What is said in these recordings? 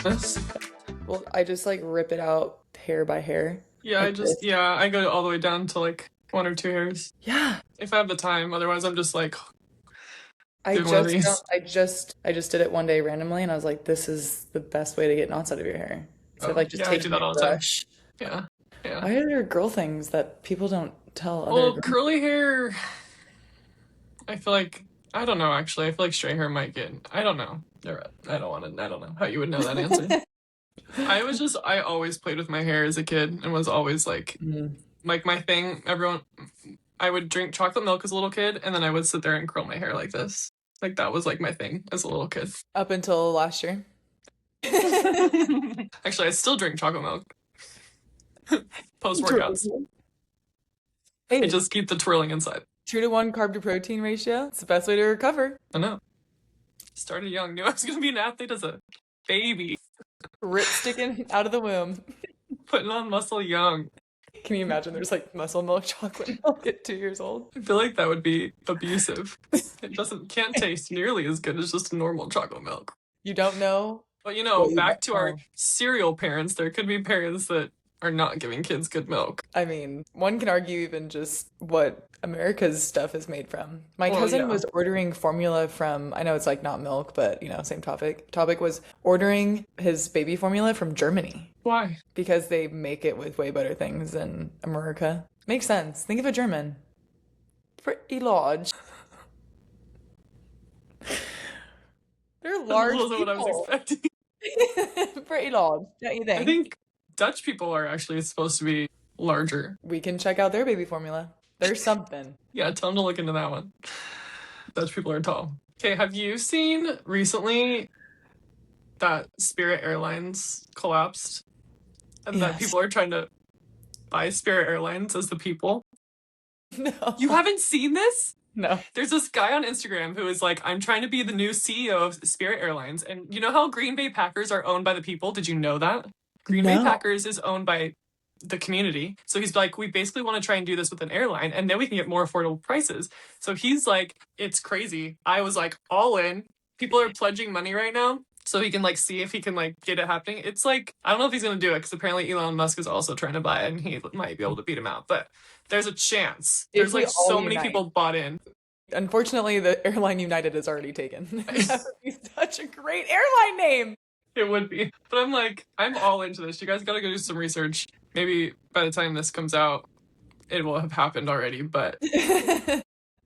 This? Well, I just like rip it out hair by hair. Yeah, Like this. I go all the way down to like one or two hairs. Yeah. If I have the time, otherwise I'm just like I doing one of just don't these. I just did it one day randomly and I was like, this is the best way to get knots out of your hair. Instead of Oh, like just yeah, I do taking that a all the time. brush. Yeah, yeah. Why are there girl things that people don't tell other Well, girls? curly hair, I feel like, I don't know actually. I feel like straight hair might get, I don't know. I don't want to, I don't know how you would know that answer. I always played with my hair as a kid and was always Mm. like my thing. I would drink chocolate milk as a little kid and then I would sit there and curl my hair like this. Like that was like my thing as a little kid. Up until last year. Actually, I still drink chocolate milk post workouts. I Hey, just keep the twirling inside. 2 to 1 carb to protein ratio. It's the best way to recover. I know. Started young, knew I was going to be an athlete as a baby, Rip sticking out of the womb. putting on muscle young. Can you imagine there's like muscle milk, chocolate milk at 2 years old? I feel like that would be abusive. It doesn't can't taste nearly as good as just normal chocolate milk. You don't know But what you back don't to our know. cereal parents, there could be parents that are not giving kids good milk. I mean, one can argue even just what America's stuff is made from. My Well, cousin yeah. was ordering formula from, I know it's like not milk, but same topic. Topic was ordering his baby formula from Germany Why? because they make it with way better things than America. Makes sense. Think of a German. Pretty large. They're That large wasn't what I was people. expecting. Pretty large, don't you I think? think Dutch people are actually supposed to be larger. We can check out their baby formula. There's something. Yeah, tell them to look into that one. Dutch people are tall. Okay, have you seen recently that Spirit Airlines collapsed and that Yes. people are trying to buy Spirit Airlines as the people? You No. haven't seen this? No. There's this guy on Instagram who is like, I'm trying to be the new CEO of Spirit Airlines. And you know how Green Bay Packers are owned by the people? Did you know that? Green Bay No. Packers is owned by the community. So he's like, we basically want to try and do this with an airline and then we can get more affordable prices. So he's like, it's crazy. I was like, all in. People are pledging money right now. So he can like see if he can like get it happening. It's like, I don't know if he's going to do it because apparently Elon Musk is also trying to buy it and he might be able to beat him out. But there's a chance. If There's we like all so many unite. people bought in. Unfortunately, the airline United is already taken. That would be such a great airline name. It would be. But I'm like, I'm all into this. You guys got to go do some research. Maybe by the time this comes out, it will have happened already. But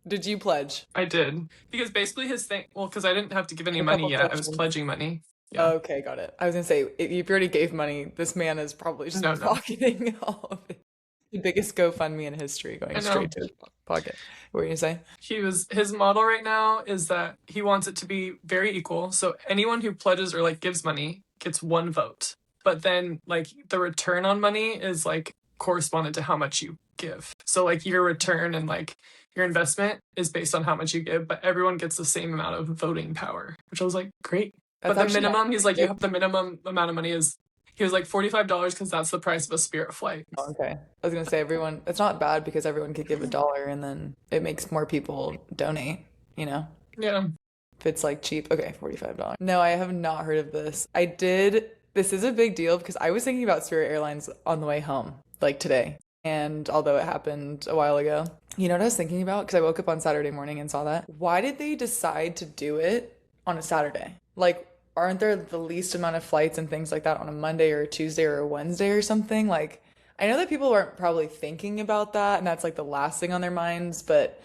Did you pledge? I did. Because basically his thing, well, because I didn't have to give any A money couple yet. I was questions. pledging money. Yeah. Okay, got it. I was gonna say, if you already gave money, this man is probably just No, no. pocketing all of it. The biggest GoFundMe in history going I know. straight to his pocket. What were you gonna say? His model right now is that he wants it to be very equal. So anyone who pledges or like gives money gets one vote. But then like the return on money is like corresponded to how much you give. So like your return and like your investment is based on how much you give, but everyone gets the same amount of voting power, which I was like, great. That's But the actually minimum, he's like, you good. have the minimum amount of money is he was like $45 because that's the price of a Spirit flight. Okay. I was gonna say everyone, it's not bad because everyone could give $1 and then it makes more people donate, you know? Yeah. If it's like cheap. Okay, $45. No, I have not heard of this. This is a big deal because I was thinking about Spirit Airlines on the way home, like today. And although it happened a while ago, you know what I was thinking about? Because I woke up on Saturday morning and saw that. Why did they decide to do it on a Saturday? Like, aren't there the least amount of flights and things like that on a Monday or a Tuesday or a Wednesday or something? Like, I know that people aren't probably thinking about that, and that's like the last thing on their minds, but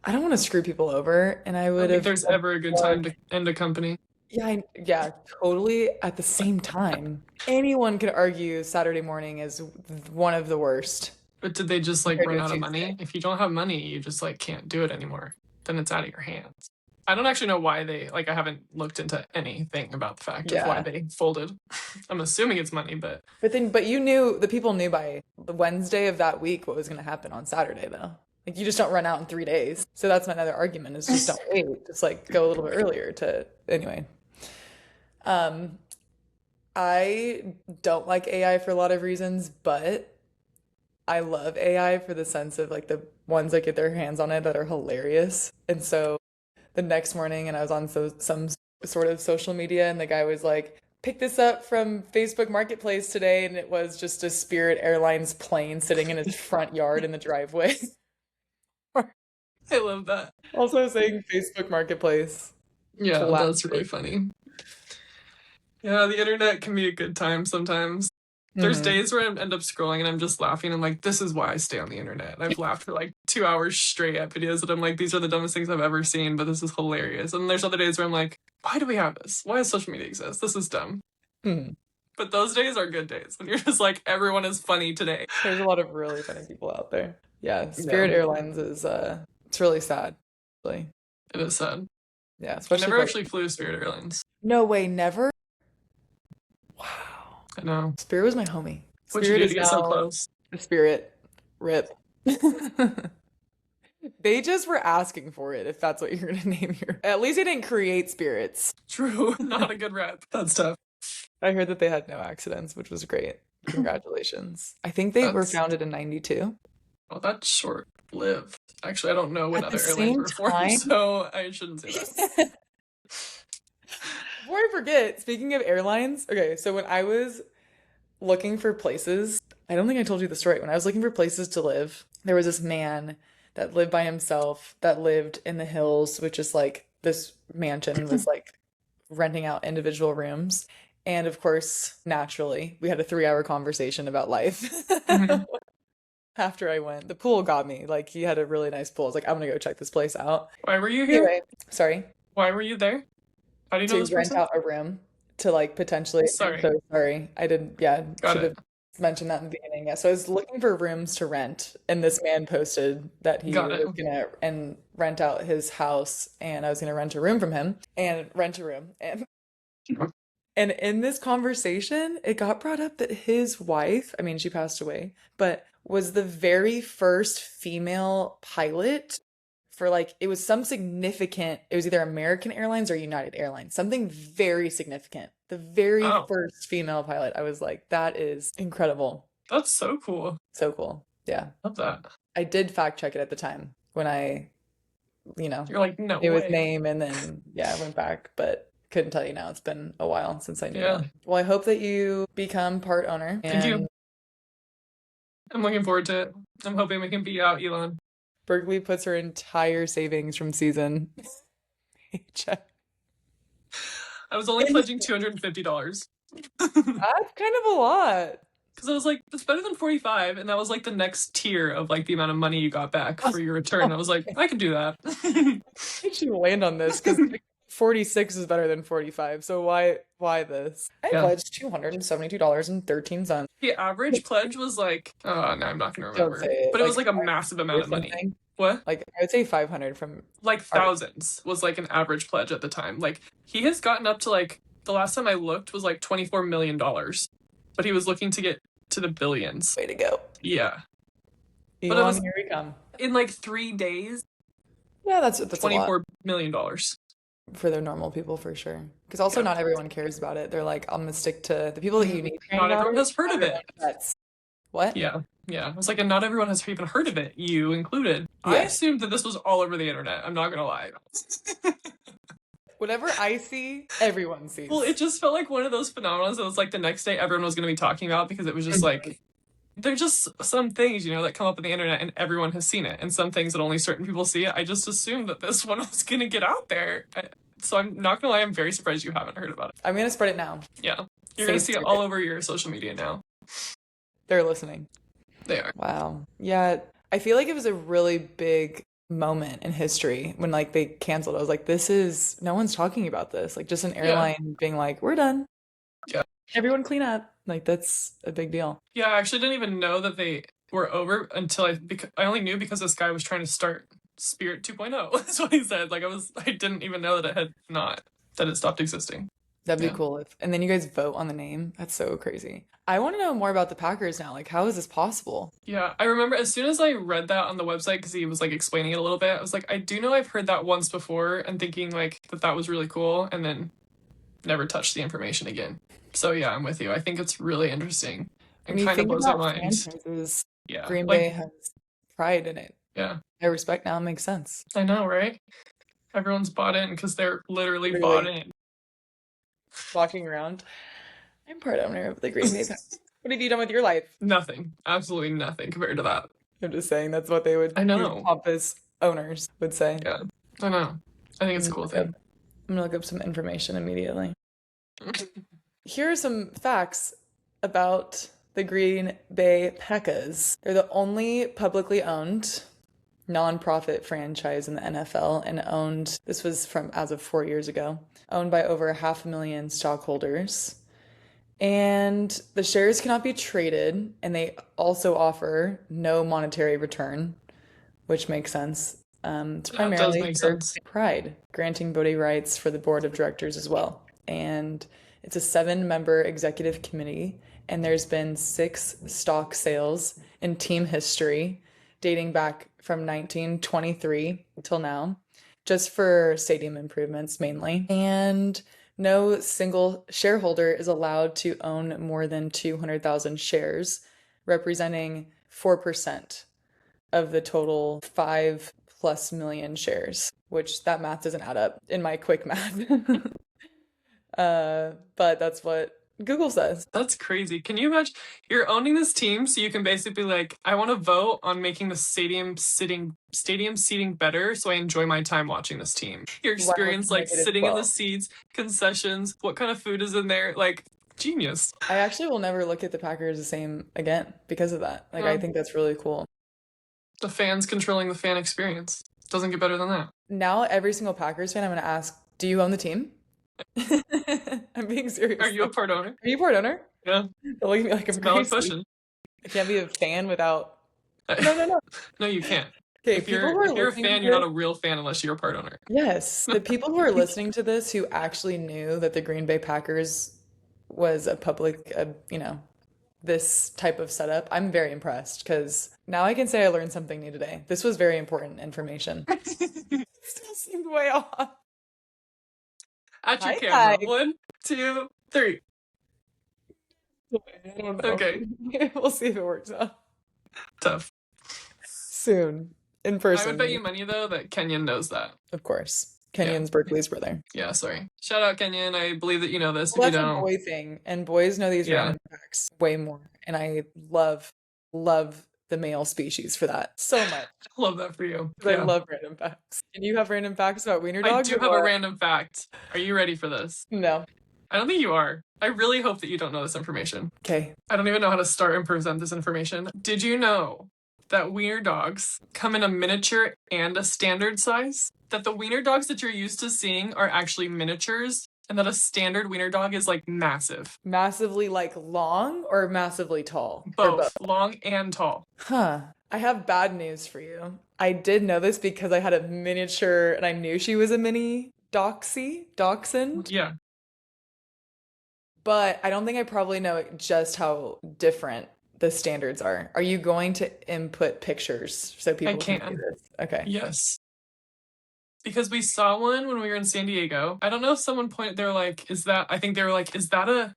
I don't want to screw people over, and I I would don't think have there's ever a good time to end a company. yeah, yeah, totally. At the same time, anyone could argue Saturday morning is one of the worst But did they just like compared run to a out of Tuesday. money? If you don't have money, you just like can't do it anymore. Then it's out of your hands. I don't actually know why they like I haven't looked into anything about the fact of why Yeah. they folded. I'm assuming it's money, but But you knew, the people knew by the Wednesday of that week what was going to happen on Saturday, though. Like, you just don't run out in 3 days. So that's my other argument is just don't wait. Just like go a little bit earlier to, anyway. Um, I don't like AI for a lot of reasons, but I love AI for the sense of like the ones that get their hands on it that are hilarious. And so the next morning, and I was on some sort of social media, and the guy was like, picked this up from Facebook Marketplace today, and it was just a Spirit Airlines plane sitting in its front yard in the driveway. I love that. Also saying Facebook Marketplace. Yeah, that's really Classic. funny. Yeah, the internet can be a good time sometimes. There's Hmm. days where I end up scrolling and I'm just laughing. I'm like, this is why I stay on the internet. And I've laughed for like 2 hours straight at videos that I'm like, these are the dumbest things I've ever seen, but this is hilarious. And there's other days where I'm like, why do we have this? Why does social media exist? This is dumb. Hmm. But those days are good days when you're just like, everyone is funny today. There's a lot of really funny people out there. Yeah, Yeah, Spirit Airlines is it's really sad. Really. it is sad. Yeah, I especially never for like actually flew Spirit Airlines. no way, never. Wow. I know. Spirit was my homie. What'd you Spirit do is to get so now close? the Spirit. Rip. They just were asking for it if that's what you're gonna name your. At least they didn't create spirits. True, not a good rep. That's tough. I heard that they had no accidents, which was great. Congratulations. I think they were That's founded in 92. well, that's short lived. Actually, I don't know when At the other airlines same were formed, time, so I shouldn't say that. before I forget, speaking of airlines, okay, so when I was looking for places, I don't think I told you the story. When I was looking for places to live, there was this man that lived by himself that lived in the hills, which is like this mansion was like renting out individual rooms. And of course, naturally, we had a 3 hour conversation about life. Mhm. After I went. The pool got me. Like he had a really nice pool. I was like, I'm gonna go check this place out. Why were you here? Anyway, sorry, Why were you there? How do you know to this rent person? out a room to like potentially. I'm Sorry. so sorry. I didn't, yeah, Got should it. have mentioned that in the beginning. Yeah. So I was looking for rooms to rent, and this man posted that he Got it. was gonna and rent out his house, and I was gonna rent a room from him and rent a room. And in this conversation, it got brought up that his wife, I mean, she passed away, but was the very first female pilot for like, it was some significant, it was either American Airlines or United Airlines, something very significant. The very Oh, first female pilot. I was like, that is incredible. that's so cool. So cool. Yeah. Love that. I did fact check it at the time when I, you know, You're like, no knew his way. name and then, yeah, I went back, but couldn't tell you now. It's been a while since I knew Yeah. that. Well, I hope that you become part owner Thank you. and I'm looking forward to it. I'm hoping we can beat out Elon. Berkeley puts her entire savings from season paycheck. I was only pledging $250. That's kind of a lot. Because I was like, it's better than 45, and that was like the next tier of like the amount of money you got back for your return. I was like, I can do that. Did you land on this? Because 46 is better than 45. So why this? I Yeah. pledged $272.13. The average pledge was like, oh, no, I'm not gonna Don't remember. say it. But it was like a Like massive amount or of money. something. What? Like I would say 500 from Like our thousands was like an average pledge at the time. Like he has gotten up to like the last time I looked was like $24 million, but he was looking to get to the billions. way to go. Yeah, but it Elon, was here we come. in like 3 days, Yeah, that's a lot $24 million. for the normal people for sure. Because also Yeah, not everyone cares about it. They're like, I'm gonna stick to the people that you need not caring about everyone it. has heard Not of it. everyone that's what? Yeah, yeah. I was like, and not everyone has even heard of it, you included. I Yeah. assumed that this was all over the internet. I'm not gonna lie. Whatever I see, everyone Well, sees. it just felt like one of those phenomena that was like the next day everyone was going to be talking about because it was just Mhm. like they're just some things, that come up on the internet and everyone has seen it, and some things that only certain people see it. I just assumed that this one was going to get out there. So I'm not going to lie, I'm very surprised you haven't heard about it. I'm gonna spread it now. Yeah. You're going to Safe see it to all it. over your social media now. They're listening. They are. Wow. Yeah, I feel like it was a really big moment in history when like they canceled. I was like, this is no one's talking about this. Like just an Yeah. airline being like, we're done. Yeah. Everyone clean up. Like that's a big deal. Yeah, I actually didn't even know that they were over until I only knew because this guy was trying to start Spirit 2.0. That's what he said. Like I didn't even know that it stopped existing. That'd be Yeah. cool if, and then you guys vote on the name. That's so crazy. I want to know more about the Packers now. Like, how is this possible? Yeah, I remember as soon as I read that on the website because he was like explaining it a little bit, I was like, I do know I've heard that once before and thinking like that was really cool, and then never touched the information again. So yeah, I'm with you. I think it's really interesting When and you kind of think blows our about minds. franchises, Yeah, Green like Bay has pride in it. yeah, I respect now. It makes sense. I know, right? Everyone's bought in because they're literally bought Really in. walking around. I'm part owner of the Green Bay Packers. What have you done with your life? Nothing. Absolutely nothing compared to that. I'm just saying that's what they would, I these know. pompous owners would say. Yeah. I know. I think I'm it's a gonna cool look up, thing. I'm gonna look up some information immediately. Here are some facts about the Green Bay Packers. They're the only publicly owned nonprofit franchise in the NFL and owned, this was from as of 4 years ago, owned by over 500,000 stockholders. And the shares cannot be traded, and they also offer no monetary return, which makes sense. It's That does primarily make for sense. pride, granting voting rights for the board of directors as well. And it's a 7 member executive committee, and there's been 6 stock sales in team history dating back from 1923 till now, just for stadium improvements mainly. And no single shareholder is allowed to own more than 200,000 shares, representing 4% of the total 5+ million shares, which that math doesn't add up in my quick math. But that's what Google says. That's crazy. Can you imagine you're owning this team so you can basically be like, I want to vote on making the stadium seating better so I enjoy my time watching this team. Your Why would experience you like make it as sitting in the 12? seats, concessions, what kind of food is in there, like genius. I actually will never look at the Packers the same again because of that. Like, I Well, think that's really cool. the fans controlling the fan experience. Doesn't get better than that. Now, every single Packers fan, I'm going to ask, do you own the team? I'm being Are serious you though. a part owner? Are you a part owner? Yeah. Don't look at me like I'm It's a valid crazy. question. I can't be a fan without. No, no, no. No, you can't. Okay, If people you're who are if you're a listening to fan, you're not this, a real fan unless you're a part owner. yes, the people who are listening to this who actually knew that the Green Bay Packers was a public, this type of setup, I'm very impressed because now I can say I learned something new today. This was very important information. Still seemed way off. At your Hi, camera. hi. 1, 2, 3. I don't know. Okay. We'll see if it works out Tough. soon in I would bet person, you money though that Kenyon knows that. of course. Yeah. Kenyon's Berkeley's brother. Yeah, sorry. Shout out Kenyon. I believe that you know this. If Well, you that's a don't, boy thing, and boys know these yeah. random facts way more. And I love the male species for that so much. Love that for you. 'Cause I Yeah. love random facts. And you have random facts about wiener I dogs do or have a what? random fact. Are you ready for this? No. I don't think you are. I really hope that you don't know this information. Okay. I don't even know how to start and present this information. Did you know that wiener dogs come in a miniature and a standard size? That the wiener dogs that you're used to seeing are actually miniatures, and that a standard wiener dog is like massive. Massively like long or massively tall? Or both? Both long and tall. Huh. I have bad news for you. I did know this because I had a miniature and I knew she was a mini dachshund, Yeah. but I don't think I probably know just how different the standards are. Are you going to input pictures so I people can see can. this? Okay. Yes. Because we saw one when we were in San Diego. I don't know if someone pointed, they're like, I think they were like, is that a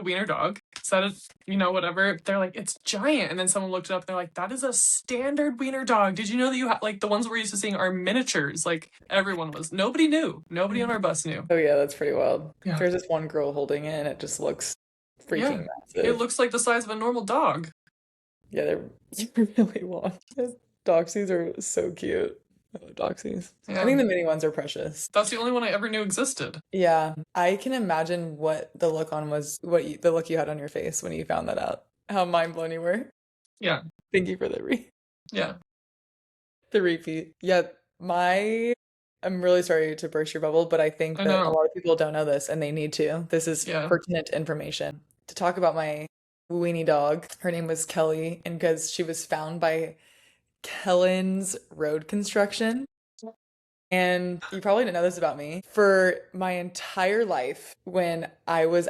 wiener dog? Is that whatever? They're like, it's giant. And then someone looked it up. They're like, that is a standard wiener dog. Did you know that you have, like, the ones we're used to seeing are miniatures? Like, nobody knew. Nobody on our bus knew. Oh yeah, that's pretty wild. Yeah. There's this one girl holding it and it just looks Yeah. freaking It massive. looks like the size of a normal dog. Yeah, they're really long. Doxies are so cute. I love Doxies. I Yeah. think the mini ones are precious. That's the only one I ever knew existed. Yeah, I can imagine what the look on was, the look you had on your face when you found that out. How mind blown you were. Yeah. Thank you for Yeah. the repeat. Yeah, I'm really sorry to burst your bubble, but I think I that a know. lot of people don't know this and they need to. This is Yeah. pertinent information. To talk about my weenie dog, her name was Kelly, and because she was found by Kellen's Road Construction. And you probably didn't know this about me. For my entire life, when I was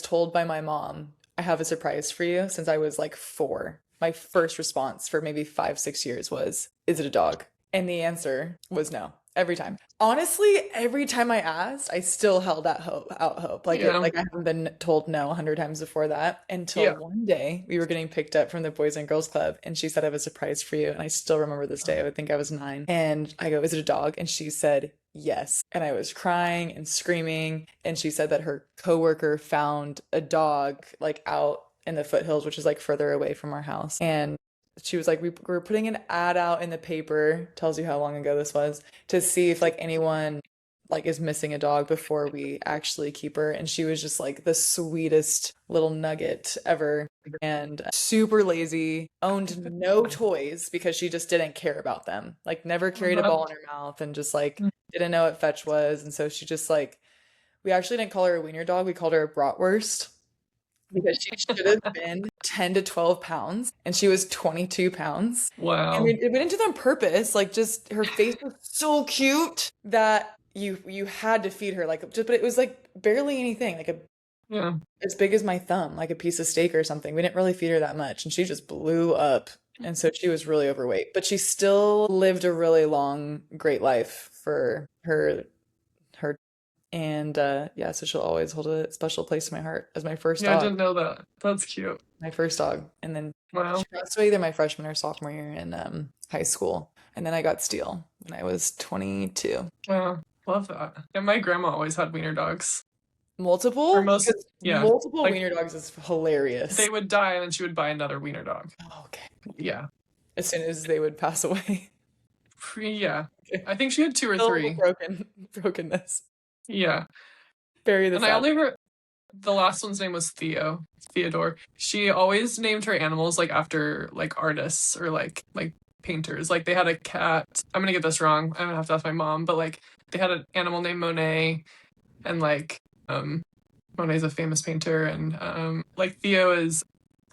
told by my mom, I have a surprise for you since I was like 4, my first response for maybe 5, 6 years was, is it a dog? And the answer was no. Every time. Honestly, every time I asked, I still held out hope. Like Yeah. I haven't been told no 100 times before that until Yeah. one day we were getting picked up from the Boys and Girls Club and she said, I have a surprise for you. And I still remember this day. I would think I was 9. And I go, is it a dog? And she said, yes. And I was crying and screaming. And she said that her coworker found a dog like out in the foothills, which is like further away from our house. And she was like, we were putting an ad out in the paper, tells you how long ago this was, to see if like anyone like is missing a dog before we actually keep her. And she was just like the sweetest little nugget ever. And super lazy, owned no toys because she just didn't care about them. Like never Oh, carried a that, ball in her mouth and just like didn't know what fetch was. And so she just like we actually didn't call her a wiener dog, we called her a bratwurst because she should have been 10 to 12 pounds and she was 22 pounds. And wow. we didn't do that on purpose. Like just her face was so cute that you had to feed her like just but it was like barely anything, like a Yeah. as big as my thumb, like a piece of steak or something. We didn't really feed her that much and she just blew up. And so she was really overweight, but she still lived a really long, great life for her and yeah, so she'll always hold a special place in my heart as my first Yeah, I dog. didn't know that. That's cute. My first dog. And then Wow. she passed away either my freshman or sophomore year in high school. And then I got Steele when I was 22. Wow. Love that. Yeah, my grandma always had wiener dogs. Or Multiple? most, Because yeah. multiple Like wiener dogs is hilarious. they would die and then she would buy another wiener dog. Oh, okay. Yeah. As soon as they would pass away. Yeah. Okay. I think she had two or Still three. brokenness. Yeah. Bury the And I sad. only the last one's name was Theodore. She always named her animals like after like artists or like painters. Like they had a cat. I'm gonna get this wrong. I'm gonna have to ask my mom, but like they had an animal named Monet and like um Monet's a famous painter and like Theo is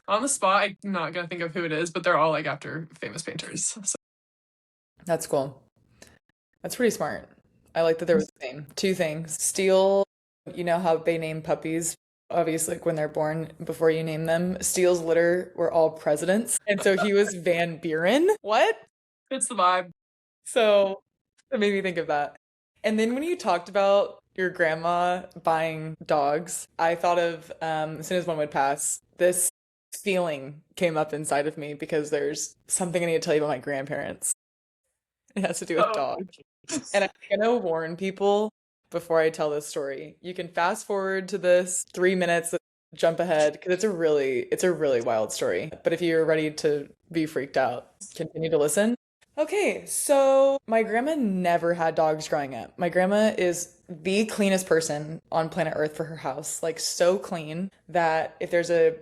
on the spot. I'm not gonna think of who it is, but they're all like after famous painters. So That's cool. That's pretty smart. I like that there was a name. Two things. Steele, you know how they name puppies, obviously, like when they're born before you name them. Steele's litter were all presidents. And so he was Van Buren. What? it's the vibe. So it made me think of that. And then when you talked about your grandma buying dogs, I thought of as soon as one would pass, this feeling came up inside of me because there's something I need to tell you about my grandparents. It has to do with Oh. dogs. And I'm gonna warn people before I tell this story. You can fast forward to this 3 minutes, jump ahead, because it's a really wild story. But if you're ready to be freaked out, continue to listen. Okay, so my grandma never had dogs growing up. My grandma is the cleanest person on planet Earth for her house. Like so clean that if there's a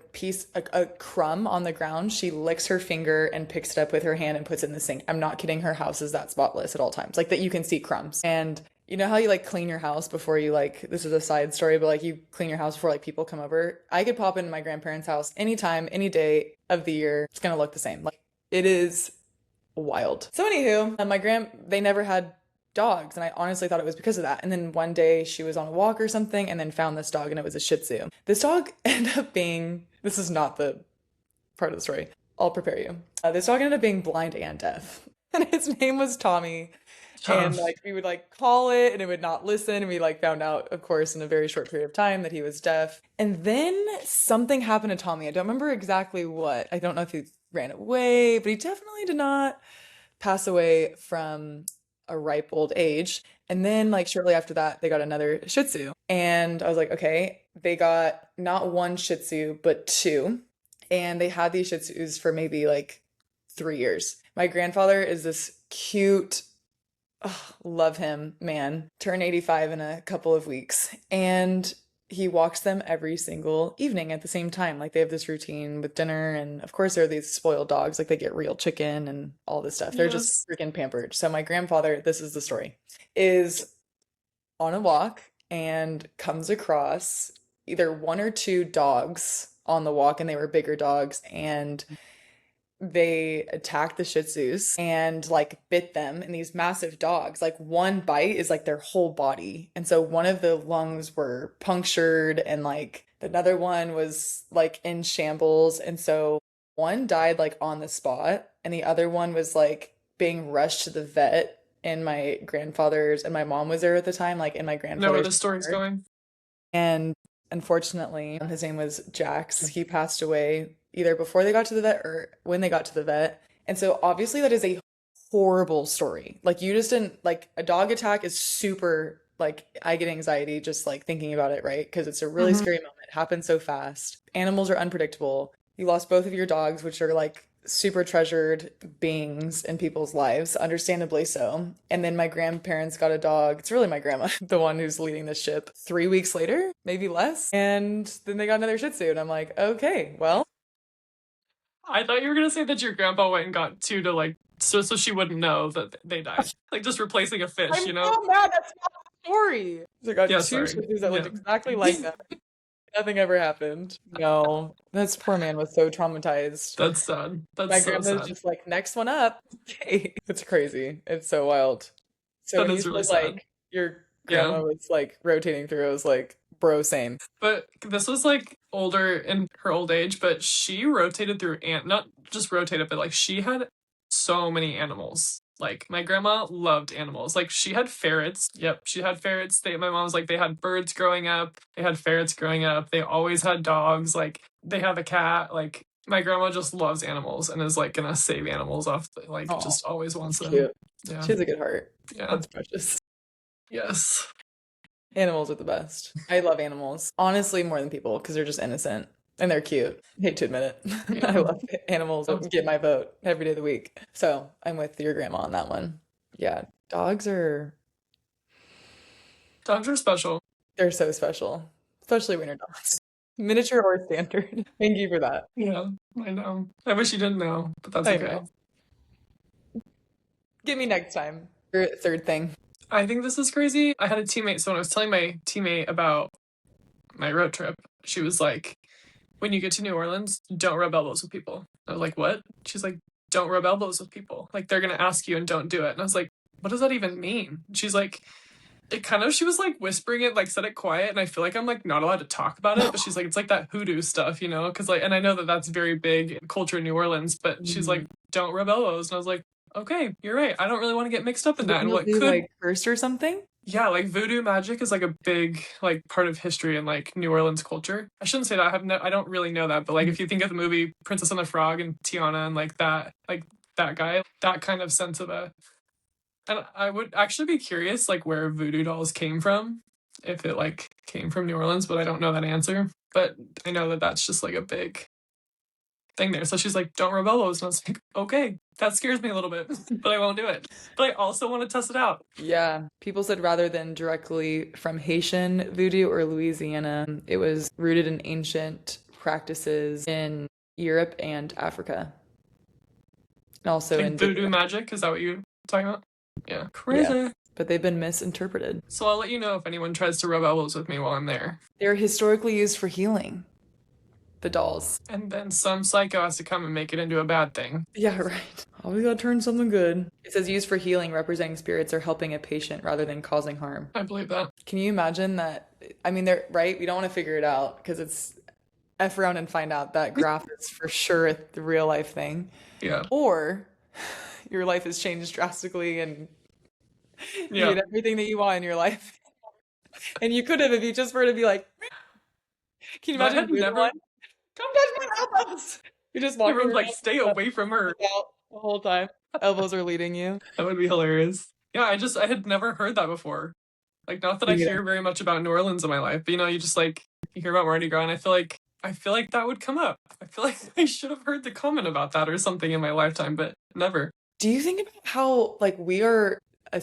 crumb on the ground, she licks her finger and picks it up with her hand and puts it in the sink. I'm not kidding. Her house is that spotless at all times. Like that you can see crumbs. And you know how you like clean your house before you like, this is a side story, but like you clean your house before like people come over. I could pop into my grandparents' house anytime, any day of the year. It's gonna look the same. Like it is wild. So anywho, they never had dogs, and I honestly thought it was because of that. And then one day she was on a walk or something, and then found this dog, and it was a Shih Tzu. This dog ended up being. This is not the part of the story. I'll prepare you. This dog ended up being blind and deaf, and his name was Tommy. And Tough. like we would like call it, and it would not listen. And we like found out, of course, in a very short period of time that he was deaf. And then something happened to Tommy. I don't remember exactly what. I don't know if he ran away, but he definitely did not pass away from a ripe old age. And then, like, shortly after that, they got another Shih Tzu. And I was like, okay, they got not one Shih Tzu, but two. And they had these Shih Tzus for maybe like 3 years. My grandfather is this cute, oh, love him, man. Turn 85 in a couple of weeks. And he walks them every single evening at the same time. Like they have this routine with dinner. And of course, there are these spoiled dogs. Like they get real chicken and all this stuff. They're just Yes. freaking pampered. So my grandfather, this is the story, is on a walk and comes across either one or two dogs on the walk. And they were bigger dogs. And they attacked the Shih Tzus and like bit them. And these massive dogs, like one bite is like their whole body. And so one of the lungs were punctured and like another one was like in shambles. And so one died like on the spot and the other one was like being rushed to the vet in my grandfather's, and my mom was there at the time, like in my Know where grandfather's the story's car. going. And unfortunately, his name was Jax. He passed away either before they got to the vet or when they got to the vet. And so obviously that is a horrible story. Like you just didn't like a dog attack is super like I get anxiety just like thinking about it, right? Because it's a really Hmm. scary moment. It happens so fast. Animals are unpredictable. You lost both of your dogs, which are like super treasured beings in people's lives, understandably so. And then my grandparents got a dog. It's really my grandma, the one who's leading the ship. 3 weeks later, maybe less. And then they got another Shih Tzu. And I'm like, okay, well, I thought you were gonna say that your grandpa went and got two to like so she wouldn't know that they died. Like just replacing a fish, I'm you know? so mad. That's not the story. So I got Yeah, two sorry. Shih Tzus that looked Yeah. exactly like that. Nothing ever happened. No, this poor man was so traumatized. That's sad. That's My so grandma's sad. just like, next one up. Okay. It's crazy. It's so wild. So That when you is really said sad. like your Yeah. grandma was like rotating through, I was like, bro, same. But this was like older in her old age, but she rotated through not just rotated, but like she had so many animals. Like my grandma loved animals. Like she had ferrets. Yep, she had ferrets. My mom was like they had birds growing up. They had ferrets growing up. They always had dogs. Like they have a cat. Like my grandma just loves animals and is like gonna save animals off. Like Oh, just always wants that's them. cute. Yeah. She has a good heart. Yeah. That's precious. Yes. Animals are the best. I love animals. Honestly, more than people because they're just innocent and they're cute. Hate to admit it. I Yeah. love animals that get my vote every day of the week. So I'm with your grandma on that one. Yeah, dogs are, Dogs are special. they're so special, especially Wiener dogs. Miniature or standard. Thank you for that. Yeah, I know. I wish you didn't know, but that's I okay. know. Get me next time. Your third thing. I think this is crazy. I had a teammate, so when I was telling my teammate about my road trip, she was like, when you get to New Orleans, don't rub elbows with people. I was like, what? She's like, don't rub elbows with people. Like, they're going to ask you and don't do it. And I was like, what does that even mean? She's like, she was like whispering it, like said it quiet. And I feel like I'm like not allowed to talk about it. But she's like, it's like that hoodoo stuff, you know? Cause like, and I know that that's very big in culture in New Orleans, but she's like, Mhm. don't rub elbows. And I was like, okay, you're right. I don't really want to get mixed up in So then that. And you'll what be could like cursed or something? yeah, like voodoo magic is like a big like part of history in like New Orleans culture. I shouldn't say that. I don't really know that, but like Mhm. if you think of the movie Princess and the Frog and Tiana and like that guy, that kind of sense of a and I would actually be curious like where voodoo dolls came from, if it like came from New Orleans, but I don't know that answer. But I know that that's just like a big thing there. So she's like, don't rub elbows. And I was like, okay, that scares me a little bit, but I won't do it. But I also want to test it out. Yeah. People said rather than directly from Haitian voodoo or Louisiana, it was rooted in ancient practices in Europe and Africa, and also Like in the voodoo US. magic, is that what you're talking about? Yeah. Yeah. Crazy. But they've been misinterpreted. So I'll let you know if anyone tries to rub elbows with me while I'm there. They're historically used for healing, the dolls. And then some psycho has to come and make it into a bad thing. Yeah, right. Always gotta turn something good. It says used for healing, representing spirits or helping a patient rather than causing harm. I believe that. Can you imagine that? I mean, they're right. We don't want to figure it out because it's F around and find out that graph is for sure the real life thing. Yeah. Or your life has changed drastically and you Yeah. get everything that you want in your life. And you could have if you just were to be like, can you But I imagine had you're the one? never, Come touch my elbows. You're just walking everyone's like, around stay away from her. out the whole time. Elbows are leading you. That would be hilarious. Yeah, I had never heard that before. Like, not that I Yeah. hear very much about New Orleans in my life, but you know, you just like, you hear about Mardi Gras, and I feel like that would come up. I feel like I should have heard the comment about that or something in my lifetime, but never. Do you think about how like we are a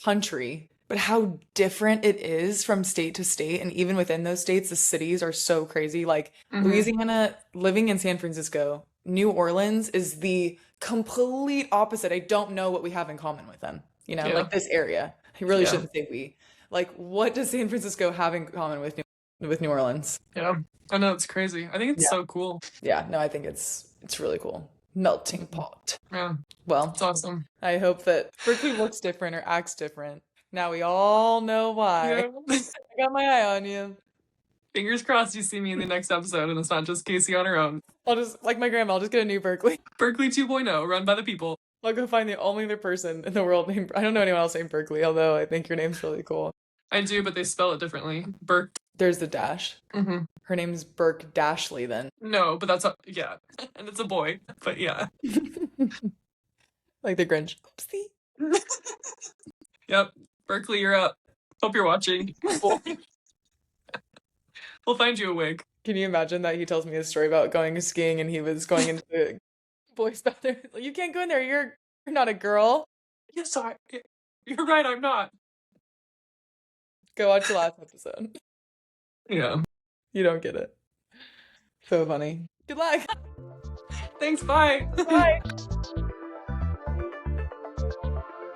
country, but how different it is from state to state, and even within those states, the cities are so crazy. Like Hmm. Louisiana, living in San Francisco, New Orleans is the complete opposite. I don't know what we have in common with them. You know, Yeah. like this area. I really Yeah. shouldn't say we. Like, what does San Francisco have in common with New Orleans? Yeah. I know it's crazy. I think it's Yeah. so cool. Yeah, no, I think it's really cool. Melting pot. Yeah. Well, It's awesome. I hope that Berkeley looks different or acts different. Now we all know why. Yeah. I got my eye on you. Fingers crossed you see me in the next episode and it's not just Casey on her own. I'll just, like my grandma, I'll just get a new Berkeley. Berkeley 2.0, run by the people. I'll go find the only other person in the world named, I don't know anyone else named Berkeley, although I think your name's really cool. I do, but they spell it differently. Burke. There's the dash. Hmm. Her name's Burke Dashley then. No, but yeah. And it's a boy. But yeah. Like the Grinch. Oopsie. Yep. Berkeley, you're up. Hope you're watching. We'll find you a wig. Can you imagine that he tells me a story about going skiing and he was going into the boys' bathroom? Like, you can't go in there. You're not a girl. Yes, you're right, I'm not. Go watch the last episode. Yeah. You don't get it. So funny. Good luck. Thanks, bye. Bye.